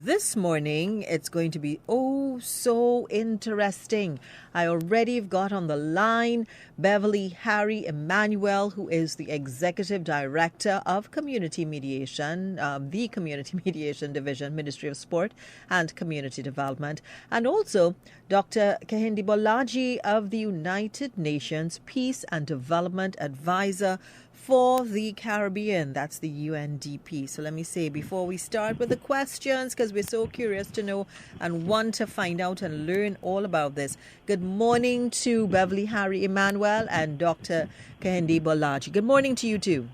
This morning, it's going to be so interesting. I already have got on the line Beverly Harry Emmanuel, who is the Executive Director of Community Mediation, the Community Mediation Division, Ministry of Sport and Community Development, and also Dr. Kehinde Bolaji of the United Nations Peace and Development Advisor for the Caribbean. That's the UNDP. So let me say, before we start with the questions, because we're so curious to know and want to find out and learn all about this. Good morning to Beverly Harry Emmanuel and Dr. Kehinde Bolaji. Good morning to you too.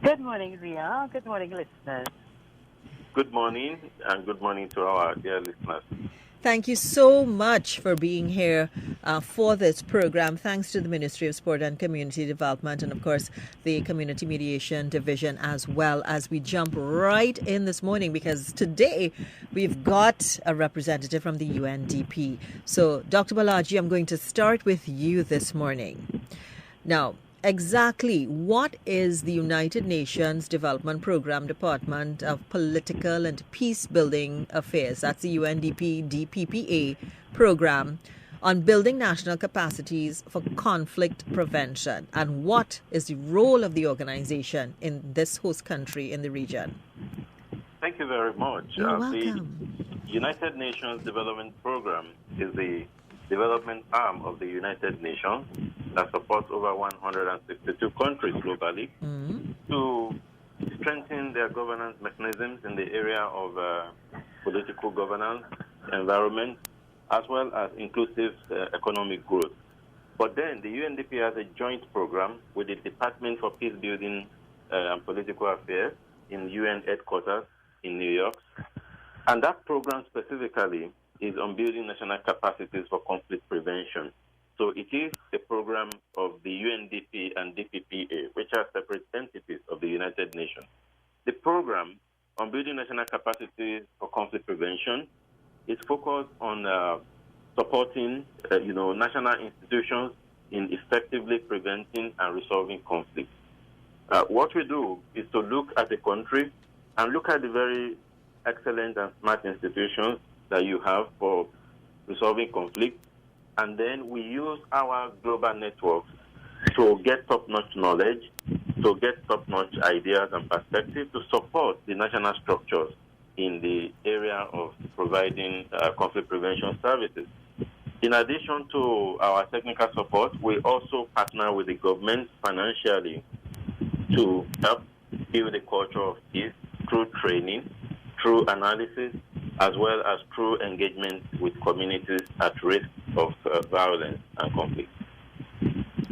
Good morning, Ria. Good morning, listeners. Good morning, and good morning to our dear listeners. Thank you so much for being here for this program. Thanks to the Ministry of Sport and Community Development and, of course, the Community Mediation Division as well, as we jump right in this morning, because today we've got a representative from the UNDP. So, Dr. Bolaji, I'm going to start with you this morning. Now, exactly what is the United Nations Development Programme Department of Political and Peace Building Affairs? That's the UNDP DPPA program on building national capacities for conflict prevention. And what is the role of the organization in this host country in the region? Thank you very much. You're welcome. The United Nations Development Programme is the development arm of the United Nations that supports over 162 countries globally to strengthen their governance mechanisms in the area of political governance, environment, as well as inclusive economic growth. But then the UNDP has a joint program with the Department for Peace Building and Political Affairs in UN headquarters in New York. And that program specifically is on building national capacities for conflict prevention. So it is a program of the UNDP and DPPA, which are separate entities of the United Nations. The program on building national capacities for conflict prevention is focused on supporting, national institutions in effectively preventing and resolving conflict. What we do is to look at the country and look at the very excellent and smart institutions that you have for resolving conflict, and then we use our global networks to get top-notch knowledge, to get top-notch ideas and perspectives to support the national structures in the area of providing conflict prevention services. In addition to our technical support, we also partner with the government financially to help build a culture of peace through training, through analysis, as well as through engagement with communities at risk of violence and conflict.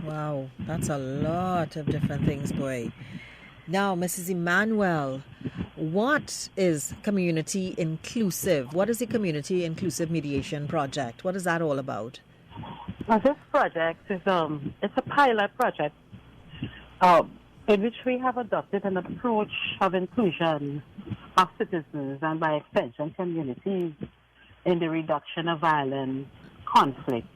Wow, that's a lot of different things, boy. Now, Mrs. Emmanuel, what is community inclusive? What is the Community Inclusive Mediation Project? What is that all about? Well, this project is it's a pilot project in which we have adopted an approach of inclusion of citizens and, by extension, communities in the reduction of violent conflict.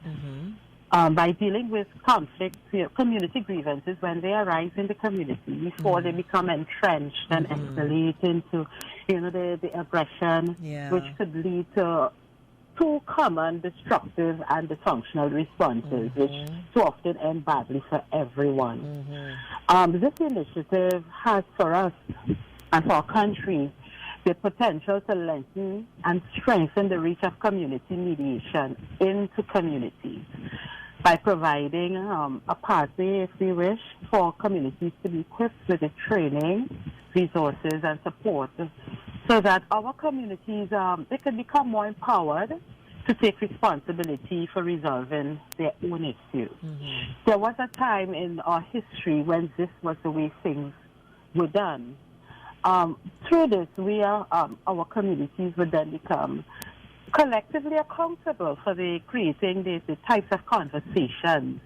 By dealing with conflict, community grievances when they arise in the community before they become entrenched and escalate into, the aggression, which could lead to two common destructive and dysfunctional responses, which too often end badly for everyone. This initiative has for us and for our country the potential to lengthen and strengthen the reach of community mediation into communities by providing a pathway, if we wish, for communities to be equipped with the training, resources, and support so that our communities they can become more empowered to take responsibility for resolving their own issues. There was a time in our history when this was the way things were done. Through this, our communities would then become collectively accountable for creating the types of conversations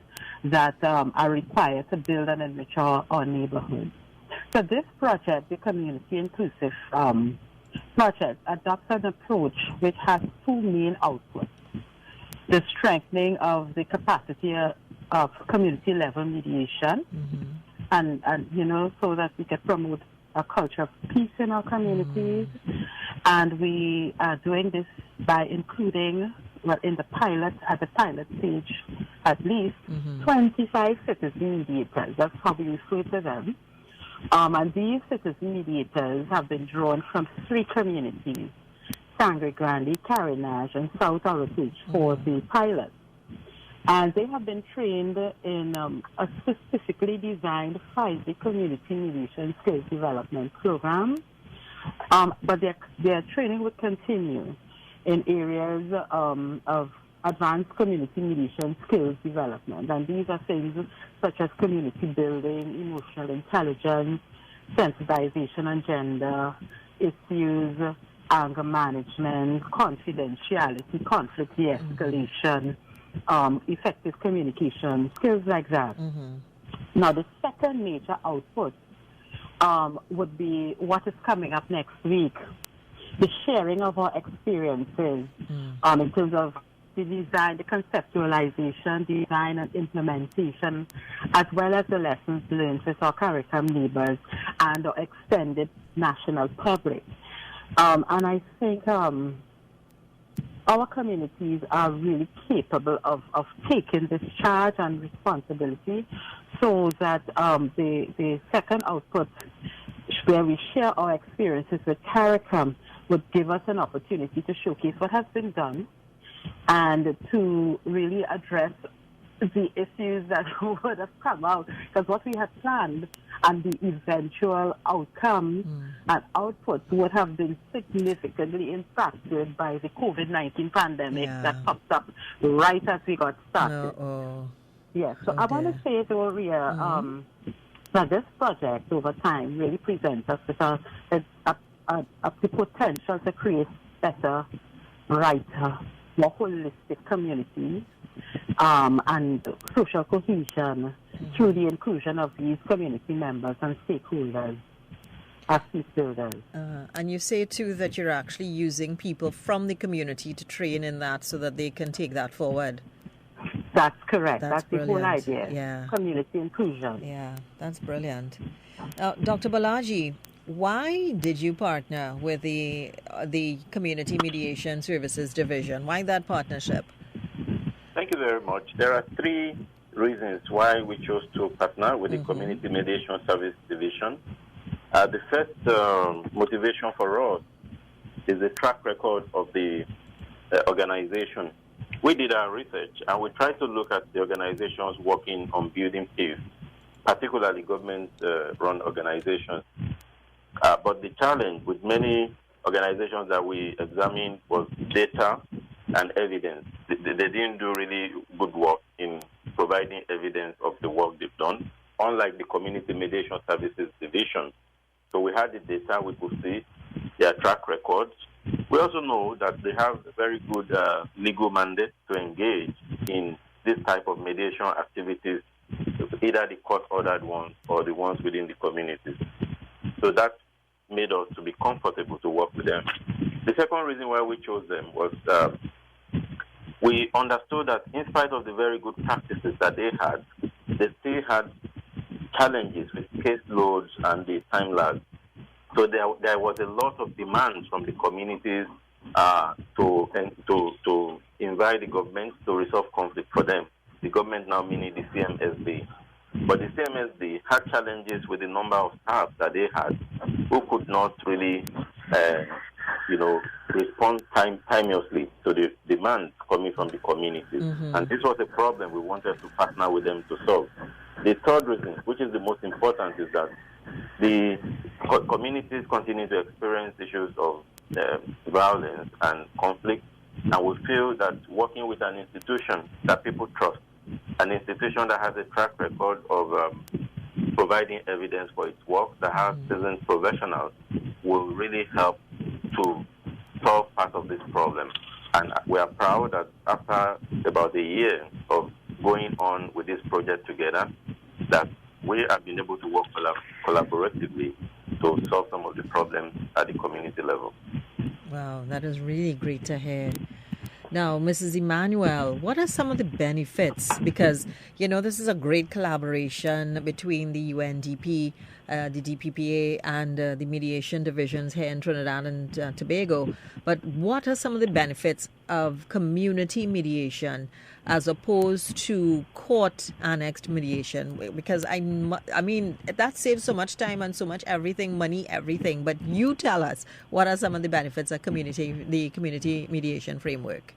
that are required to build and enrich our neighborhoods. So this project, the Community Inclusive Project, adopts an approach which has two main outputs: the strengthening of the capacity of community-level mediation, and so that we can promote a culture of peace in our communities, And we are doing this by including, well, in the pilot, at the pilot stage, at least 25 citizen mediators. That's how we refer to them. And these citizen mediators have been drawn from 3 communities, Sangre Grande, Carenage, and South Heritage for the pilot. And they have been trained in a specifically designed 5-day community mediation skills development program. But their training will continue in areas of advanced community mediation skills development. And these are things such as community building, emotional intelligence, sensitization on gender issues, anger management, confidentiality, conflict de-escalation, effective communication, skills like that. Now, the second major output would be what is coming up next week, the sharing of our experiences in terms of the design, the conceptualization, design and implementation, as well as the lessons learned with our curriculum neighbors and our extended national public. And I think our communities are really capable of taking this charge and responsibility, so that the second output, where we share our experiences with CARICOM, would give us an opportunity to showcase what has been done and to really address the issues that would have come out. Because what we had planned and the eventual outcome and output would have been significantly impacted by the COVID-19 pandemic that popped up right as we got started. Yes, so I want to say to Ria, that this project over time really presents us with the potential to create better, brighter, more holistic communities and social cohesion through the inclusion of these community members and stakeholders as peace builders. And you say too that you're actually using people from the community to train in that so that they can take that forward. That's correct. That's the brilliant. whole idea. Yeah. Community inclusion. Yeah, that's brilliant. Dr. Balaji, why did you partner with the Community Mediation Services Division? Why that partnership? Thank you very much. There are 3 reasons why we chose to partner with the Community Mediation Service Division. The first motivation for us is the track record of the organization. We did our research and we tried to look at the organizations working on building peace, particularly government-run organizations. But the challenge with many organizations that we examined was data and evidence. They didn't do really good work in providing evidence of the work they've done, unlike the Community Mediation Services Division. So we had the data, we could see their track records. We also know that they have a very good legal mandate to engage in this type of mediation activities, either the court-ordered ones or the ones within the communities. So that made us to be comfortable to work with them. The second reason why we chose them was we understood that in spite of the very good practices that they still had challenges with caseloads and the time lag. So there was a lot of demands from the communities to invite the government to resolve conflict for them. The government now meaning the CMSB. But the CMSB had challenges with the number of staff that they had who could not really, respond timeously to the demands coming from the communities. And this was a problem we wanted to partner with them to solve. The third reason, which is the most important, is that the communities continue to experience issues of violence and conflict, and we feel that working with an institution that people trust, an institution that has a track record of providing evidence for its work, that has seasoned professionals, will really help to solve part of this problem. And we are proud that after about a year of going on with this project together, that we have been able to work collaboratively to solve some of the problems at the community level. Wow, that is really great to hear. Now, Mrs. Emmanuel, what are some of the benefits? Because, this is a great collaboration between the UNDP the DPPA and the mediation divisions here in Trinidad and Tobago. But what are some of the benefits of community mediation as opposed to court-annexed mediation? Because I mean, that saves so much time and so much everything, money, everything. But you tell us, what are some of the benefits of the community mediation framework?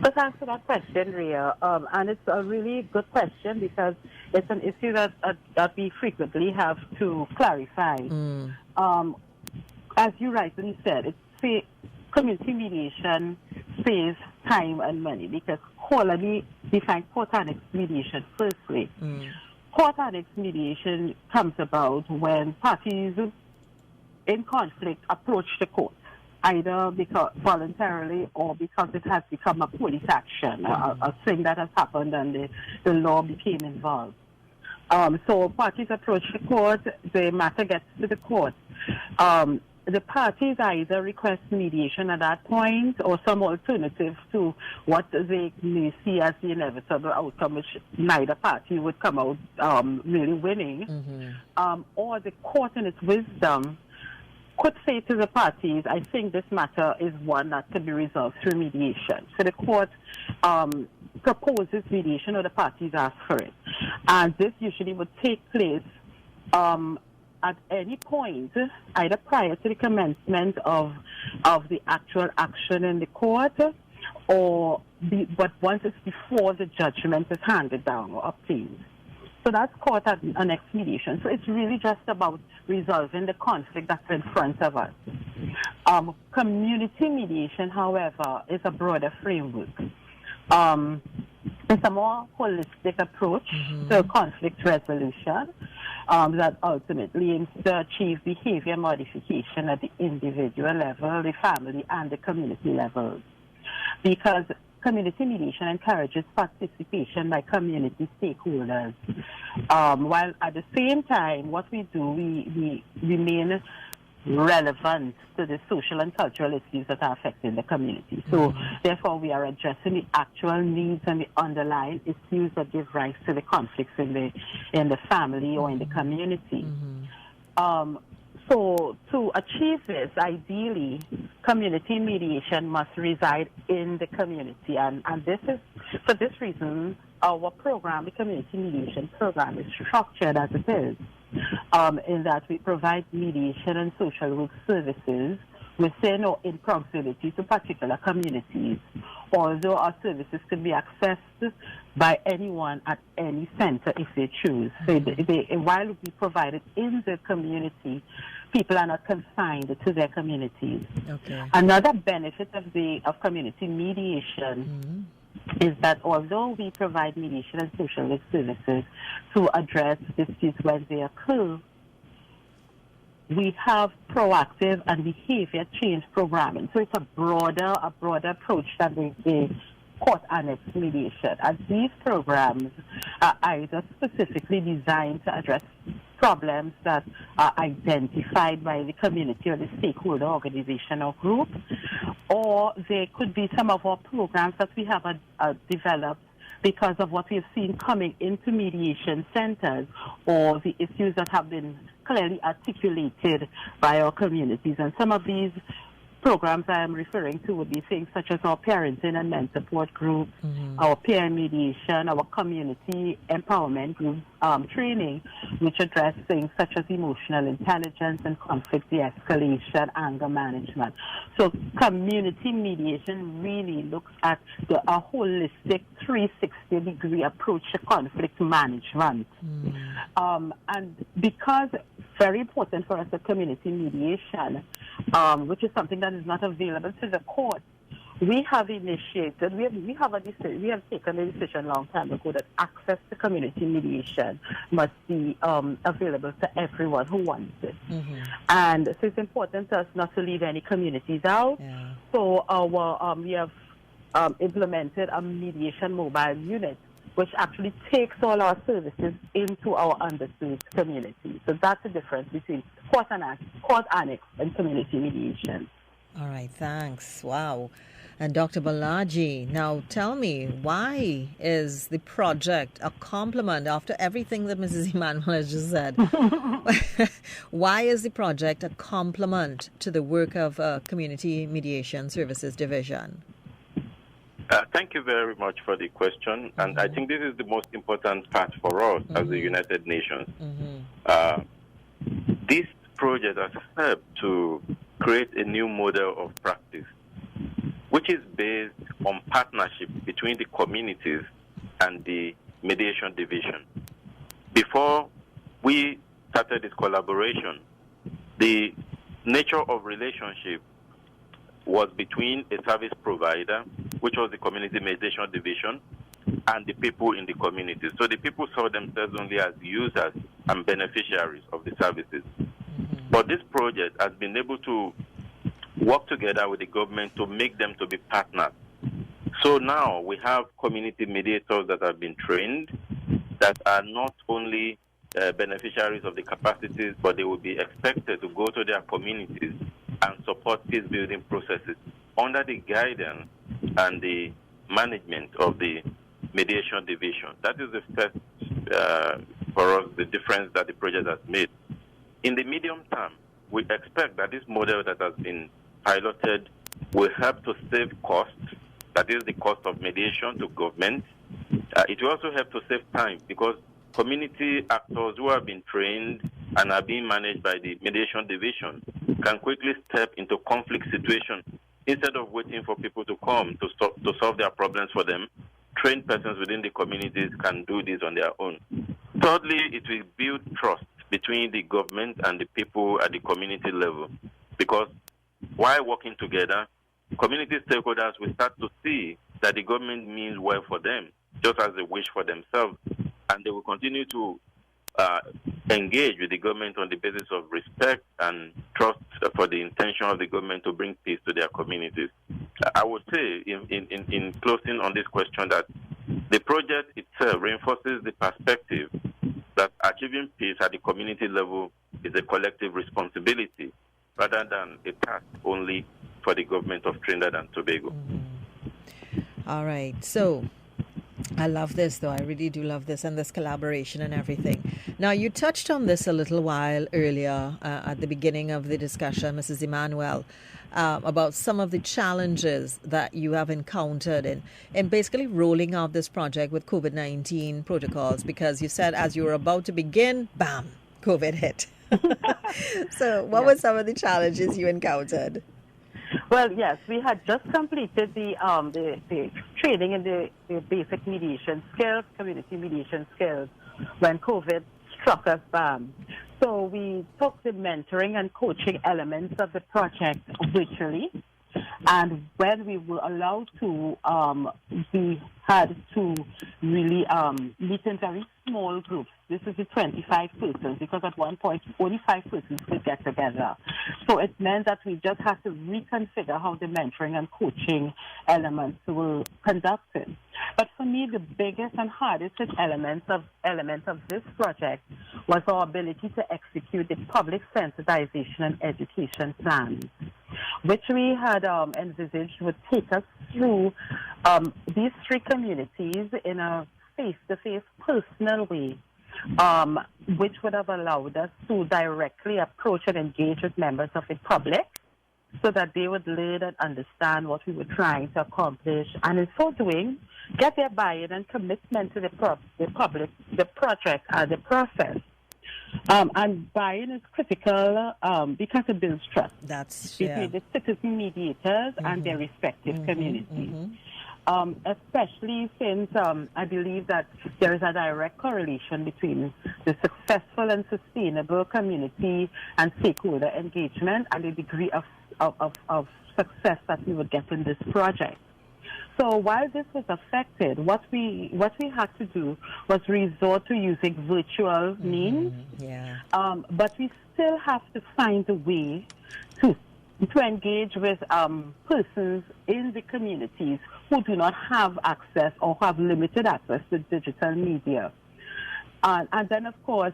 So thanks for that question, Ria. And it's a really good question because it's an issue that we frequently have to clarify. As you rightly said, community mediation saves time and money because let me define court-annexed mediation firstly. Court-annexed mediation comes about when parties in conflict approach the court, either because voluntarily or because it has become a police action, a thing that has happened and the law became involved. So parties approach the court, the matter gets to the court. The parties either request mediation at that point or some alternative to what they may see as the inevitable outcome, which neither party would come out really winning. Or the court in its wisdom could say to the parties, I think this matter is one that can be resolved through mediation. So the court proposes mediation or the parties ask for it. And this usually would take place at any point, either prior to the commencement of the actual action in the court, but once it's before the judgment is handed down or obtained. So that's court-annexed mediation. So it's really just about resolving the conflict that's in front of us. Community mediation, however, is a broader framework. It's a more holistic approach to conflict resolution that ultimately aims to achieve behavior modification at the individual level, the family, and the community levels. Because community mediation encourages participation by community stakeholders, while at the same time, what we do, we remain relevant to the social and cultural issues that are affecting the community. So, therefore, we are addressing the actual needs and the underlying issues that give rise to the conflicts in the family or in the community. So, to achieve this, ideally, community mediation must reside in the community, and this is, for this reason, our program, the community mediation program, is structured as it is, in that we provide mediation and social work services within or in proximity to particular communities, although our services can be accessed by anyone at any center if they choose. So while we provide it in the community, people are not confined to their communities. Okay. Another benefit of community mediation is that although we provide mediation and social work services to address disputes when they occur, we have proactive and behavior change programming. So it's a broader approach than the court-annexed mediation. And these programs are either specifically designed to address problems that are identified by the community or the stakeholder organization or group, or they could be some of our programs that we have developed because of what we've seen coming into mediation centers or the issues that have been clearly articulated by our communities. And some of these programs I am referring to would be things such as our parenting and mental support groups, our peer mediation, our community empowerment group training, which address things such as emotional intelligence and conflict de-escalation, anger management. So community mediation really looks at a holistic 360-degree approach to conflict management. And because very important for us at community mediation, which is something that is not available to the court, we have initiated, we have taken a decision a long time ago that access to community mediation must be available to everyone who wants it. And so it's important to us not to leave any communities out. So we have implemented a mediation mobile unit, which actually takes all our services into our underserved community. So that's the difference between court annex and community mediation. All right, thanks. Wow. and Dr. Balaji. Now, tell me, why is the project a complement after everything that Mrs. Emmanuel has just said? Why is the project a complement to the work of Community Mediation Services Division? Thank you very much for the question. And I think this is the most important part for us as the United Nations. This project has helped to create a new model of practice, which is based on partnership between the communities and the mediation division. Before we started this collaboration, the nature of relationship was between a service provider, which was the community mediation division, and the people in the community. So the people saw themselves only as users and beneficiaries of the services. But this project has been able to work together with the government to make them to be partners. So now we have community mediators that have been trained that are not only beneficiaries of the capacities, but they will be expected to go to their communities and support peace building processes under the guidance and the management of the mediation division. That is the first, for us, the difference that the project has made. In the medium term, we expect that this model that has been piloted will help to save costs, that is the cost of mediation to government. It will also help to save time because community actors who have been trained and are being managed by the mediation division can quickly step into conflict situations instead of waiting for people to come to solve their problems for them. Trained persons within the communities can do this on their own. Thirdly, it will build trust between the government and the people at the community level because while working together, community stakeholders will start to see that the government means well for them, just as they wish for themselves, and they will continue to engage with the government on the basis of respect and trust for the intention of the government to bring peace to their communities. I would say, in closing on this question, that the project itself reinforces the perspective that achieving peace at the community level is a collective responsibility rather than a task only for the government of Trinidad and Tobago. All right. So I love this, though. I really do love this and this collaboration and everything. Now, you touched on this a little while earlier at the beginning of the discussion, Mrs. Emmanuel, about some of the challenges that you have encountered in basically rolling out this project with COVID-19 protocols, because you said as you were about to begin, bam, COVID hit. So what were some of the challenges you encountered? Well, yes, we had just completed the training in the basic mediation skills, community mediation skills, when COVID struck us. So we took the mentoring and coaching elements of the project virtually, and when we were allowed to, we had to really meet in very small groups. This is the 25 persons, because at one point only 5 persons could get together. So it meant that we just had to reconfigure how the mentoring and coaching elements were conducted. But for me, the biggest and hardest element of this project was our ability to execute the public sensitization and education plans, which we had envisaged would take us through these 3 communities in a face-to-face personal way, which would have allowed us to directly approach and engage with members of the public so that they would learn and understand what we were trying to accomplish, and in so doing, get their buy-in and commitment to the public, the project, and the process. And buy-in is critical because it builds trust between the citizen mediators and their respective communities. Especially since I believe that there is a direct correlation between the successful and sustainable community and stakeholder engagement and the degree of success that we would get in this project. So while this was affected, what we had to do was resort to using virtual means, but we still have to find a way to engage with persons in the communities who do not have access or have limited access to digital media. And then, of course,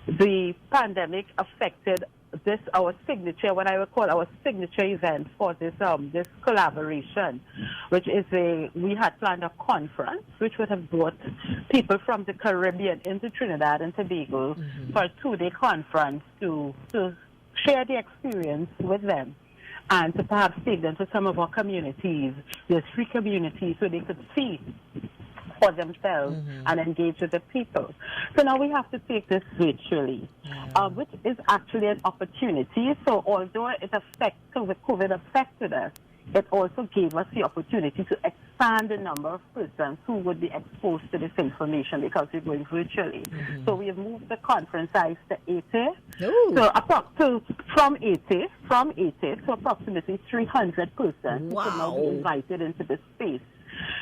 the pandemic affected this our signature, what I would call our signature event for this this collaboration, which is we had planned a conference which would have brought people from the Caribbean into Trinidad and Tobago for a 2-day conference to share the experience with them and to perhaps take them to some of our communities, the 3 communities, so they could see for themselves and engage with the people. So now we have to take this virtually, which is actually an opportunity. So although COVID affected us, it also gave us the opportunity to expand the number of persons who would be exposed to this information because we're going virtually. So we have moved the conference size to 80. So from 80 to approximately 300 persons who could now be invited into the space.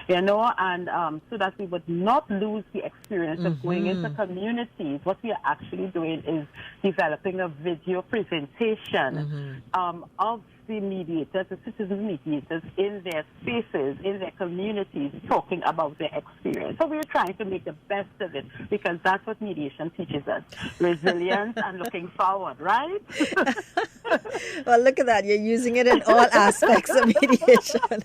You know, and so that we would not lose the experience of going into communities. What we are actually doing is developing a video presentation of the mediators, the citizen mediators in their spaces, in their communities, talking about their experience. So we're trying to make the best of it because that's what mediation teaches us, resilience and looking forward, right? Well, look at that. You're using it in all aspects of mediation.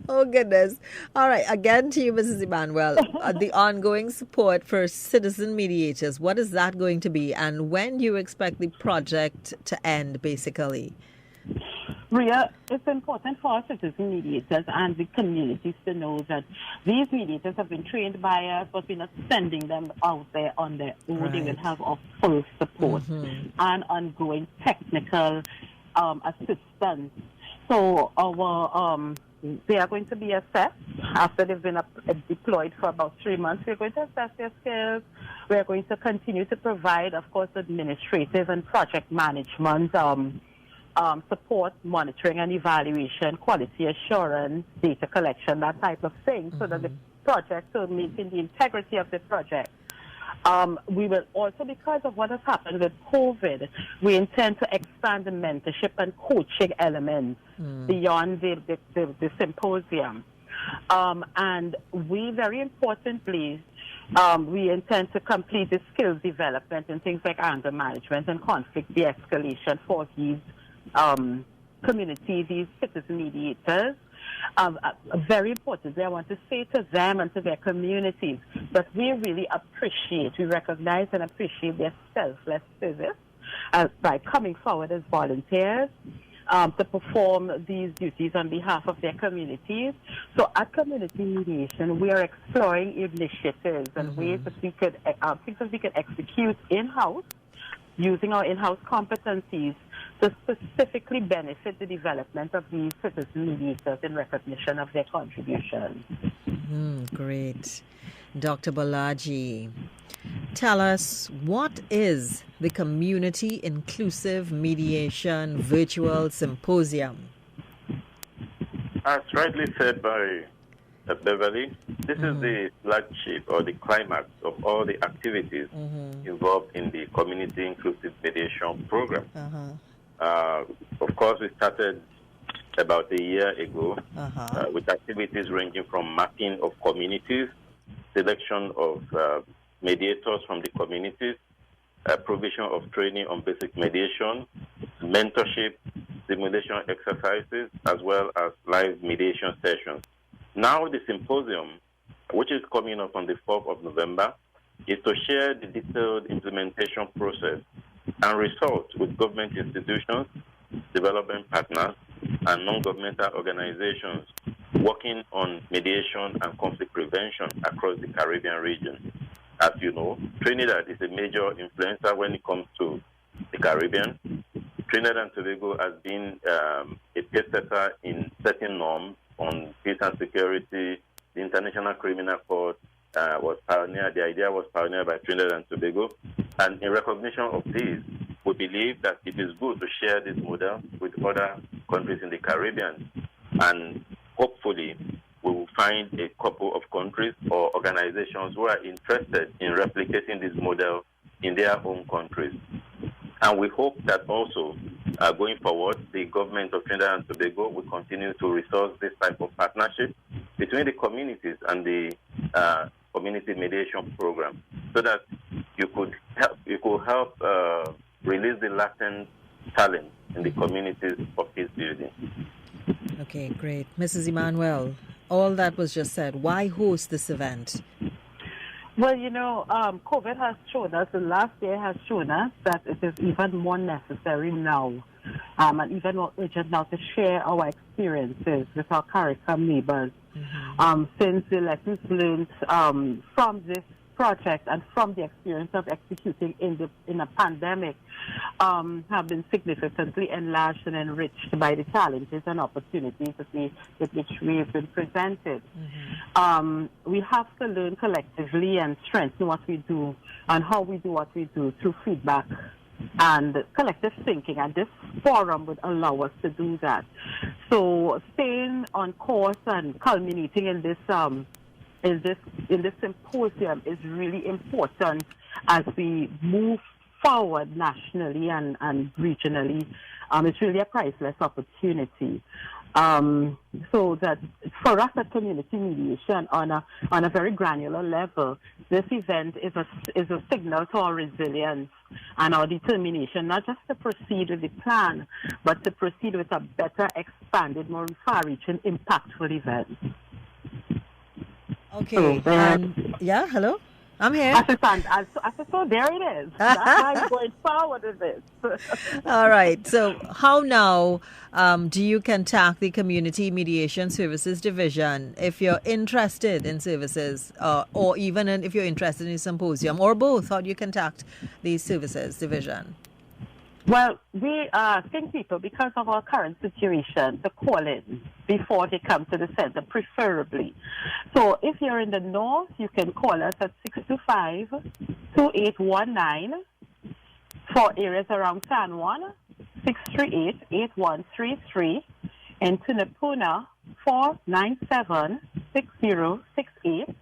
Oh, goodness. All right. Again to you, Mrs. Emmanuel. The ongoing support for citizen mediators, what is that going to be? And when do you expect the project to end, basically? Ria, it's important for our citizen mediators and the communities to know that these mediators have been trained by us, but we're not sending them out there on their own. Right. They will have our full support and ongoing technical assistance. So they are going to be assessed after they've been deployed for about 3 months. We're going to assess their skills. We're going to continue to provide, of course, administrative and project management support, monitoring and evaluation, quality assurance, data collection, that type of thing, so that the project will maintain the integrity of the project. We will also, because of what has happened with COVID, we intend to expand the mentorship and coaching elements beyond the symposium. And we, very importantly, we intend to complete the skills development in things like anger management and conflict de-escalation for these community, these citizen mediators. Very importantly, I want to say to them and to their communities that we really appreciate, we recognize and appreciate their selfless service by coming forward as volunteers to perform these duties on behalf of their communities. So at Community Mediation, we are exploring initiatives and ways that we could, things that we could execute in-house, using our in-house competencies to specifically benefit the development of these citizen mediators in recognition of their contribution. Great. Dr. Balaji, tell us, what is the Community Inclusive Mediation Virtual Symposium? As rightly said by Beverly, this is the flagship or the climax of all the activities involved in the Community Inclusive Mediation Program. Of course, we started about a year ago with activities ranging from mapping of communities, selection of mediators from the communities, provision of training on basic mediation, mentorship, simulation exercises, as well as live mediation sessions. Now the symposium, which is coming up on the 4th of November, is to share the detailed implementation process and results with government institutions, development partners, and non-governmental organizations working on mediation and conflict prevention across the Caribbean region. As you know, Trinidad is a major influencer when it comes to the Caribbean. Trinidad and Tobago has been a pacesetter in setting norms on peace and security. The International Criminal Court was pioneered. The idea was pioneered by Trinidad and Tobago. And in recognition of this, we believe that it is good to share this model with other countries in the Caribbean. And hopefully, we will find a couple of countries or organizations who are interested in replicating this model in their own countries. And we hope that also, going forward, the government of Trinidad and Tobago will continue to resource this type of partnership between the communities and the community mediation program, so that you could help release the latent talent in the communities for peace building. Okay, great. Mrs. Emmanuel, all that was just said. Why host this event? Well, COVID has shown us, the last year has shown us that it is even more necessary now, and even more urgent now to share our experiences with our CARICOM neighbors. Since the lessons learned from this project and from the experience of executing in a pandemic have been significantly enlarged and enriched by the challenges and opportunities with which we have been presented. We have to learn collectively and strengthen what we do and how we do what we do through feedback and collective thinking, and this forum would allow us to do that. So staying on course and culminating in this symposium is really important as we move forward nationally and regionally. It's really a priceless opportunity. So that for us at Community Mediation on a very granular level, this event is a signal to our resilience and our determination, not just to proceed with the plan, but to proceed with a better, expanded, more far-reaching, impactful event. Okay. Yeah, hello? I'm here. So there it is. That's why we're going forward with this. All right. So how now do you contact the Community Mediation Services Division if you're interested in services or even if you're interested in a symposium or both? How do you contact the Services Division? Well, we think people, because of our current situation, to call in before they come to the center, preferably. So if you're in the north, you can call us at 625-2819. For areas around San Juan, 638-8133. And Tunapuna, 497-6068.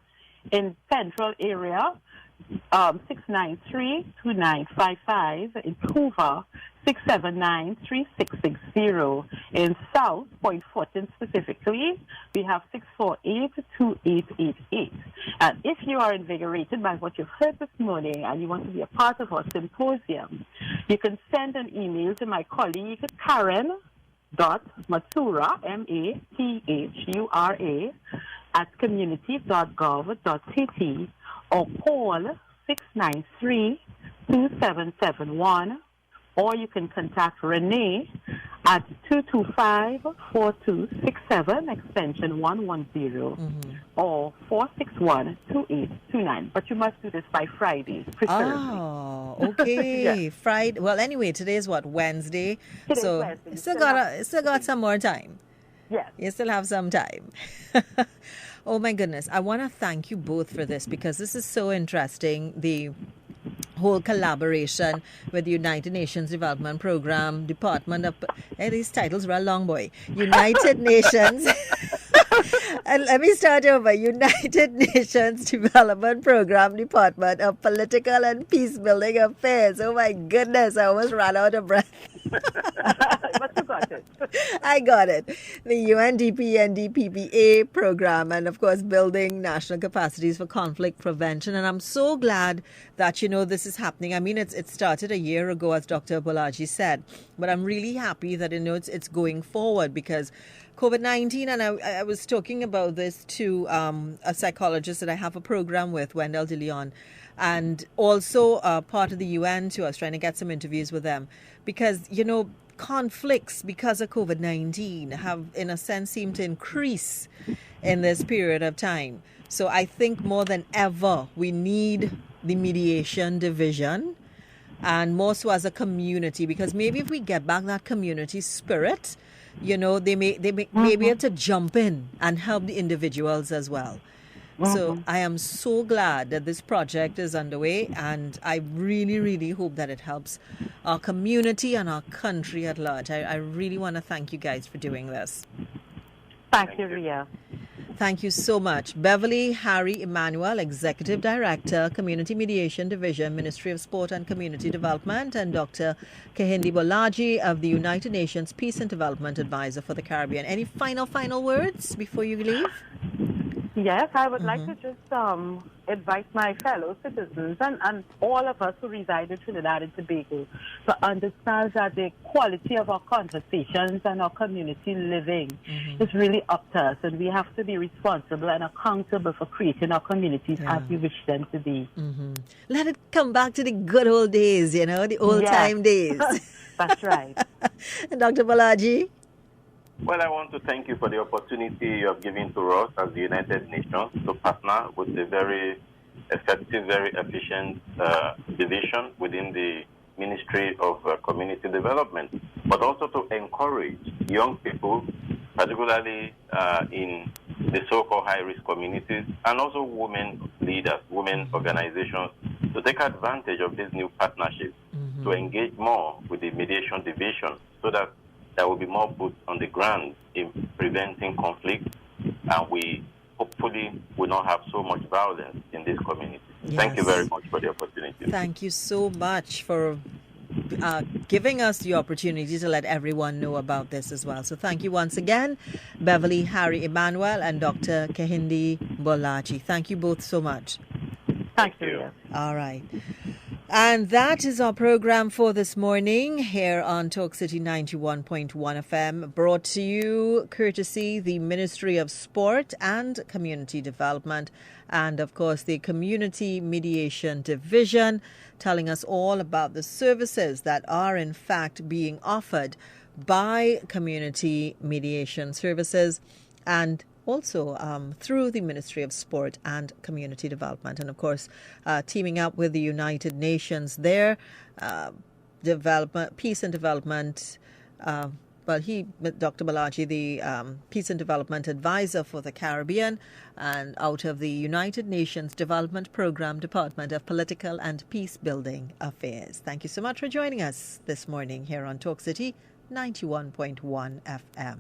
In central area, 693-2955. In Hoover, 679-3660. In South, Point Fortin specifically, we have 648-2888. And if you are invigorated by what you've heard this morning and you want to be a part of our symposium, you can send an email to my colleague Karen.Mathura, Mathura, at community.gov.tt, or call 693-2771, or you can contact Renee at 225-4267, extension 110, or 461-2829. But you must do this by Friday, preferably. Oh, okay. Yeah. Friday. Well, anyway, today is what, Wednesday? So Wednesday. Still got some more time. Yes. You still have some time. Oh, my goodness. I want to thank you both for this because this is so interesting. The whole collaboration with the United Nations Development Program, Department of... these titles were a long, boy. United Nations... And let me start over. United Nations Development Program, Department of Political and Peacebuilding Affairs. Oh, my goodness. I almost ran out of breath. But you got it. I got it. The UNDP NDPPA program, and of course building national capacities for conflict prevention. And I'm so glad that this is happening. I mean, it started a year ago, as Dr. Bolaji said, but I'm really happy that it's going forward because COVID-19, and I was talking about this to a psychologist that I have a program with, Wendell De Leon, and also part of the UN too. I was trying to get some interviews with them because, conflicts because of COVID-19 have, in a sense, seemed to increase in this period of time. So I think more than ever, we need the mediation division, and more so as a community, because maybe if we get back that community spirit, they may be able to jump in and help the individuals as well. So I am so glad that this project is underway, and I really, really hope that it helps our community and our country at large. I really want to thank you guys for doing this. Thank you, Ria. Thank you so much. Beverly Harry Emmanuel, Executive Director, Community Mediation Division, Ministry of Sport and Community Development, and Dr. Kehinde Bolaji of the United Nations Peace and Development Advisor for the Caribbean. Any final words before you leave? Yes, I would like to just invite my fellow citizens and all of us who reside in Trinidad and Tobago to understand that the quality of our conversations and our community living is really up to us, and we have to be responsible and accountable for creating our communities as we wish them to be. Let it come back to the good old days, the old time days. That's right. Dr. Balaji? Well, I want to thank you for the opportunity you have given to us as the United Nations to partner with a very effective, very efficient division within the Ministry of Community Development, but also to encourage young people, particularly in the so-called high-risk communities, and also women leaders, women organizations, to take advantage of this new partnership, to engage more with the mediation division so that there will be more boots on the ground in preventing conflict, and we hopefully will not have so much violence in this community. Yes. Thank you very much for the opportunity. Thank you so much for giving us the opportunity to let everyone know about this as well. So thank you once again, Beverly Harry Emmanuel and Dr. Kehinde Bolaji. Thank you both so much. Thank you. All right. And that is our program for this morning here on Talk City 91.1 FM, brought to you courtesy the Ministry of Sport and Community Development, and of course the Community Mediation Division, telling us all about the services that are in fact being offered by Community Mediation Services, and also through the Ministry of Sport and Community Development. And of course, teaming up with the United Nations there, Peace and Development, Dr. Balaji, the Peace and Development Advisor for the Caribbean, and out of the United Nations Development Program, Department of Political and Peace Building Affairs. Thank you so much for joining us this morning here on Talk City 91.1 FM.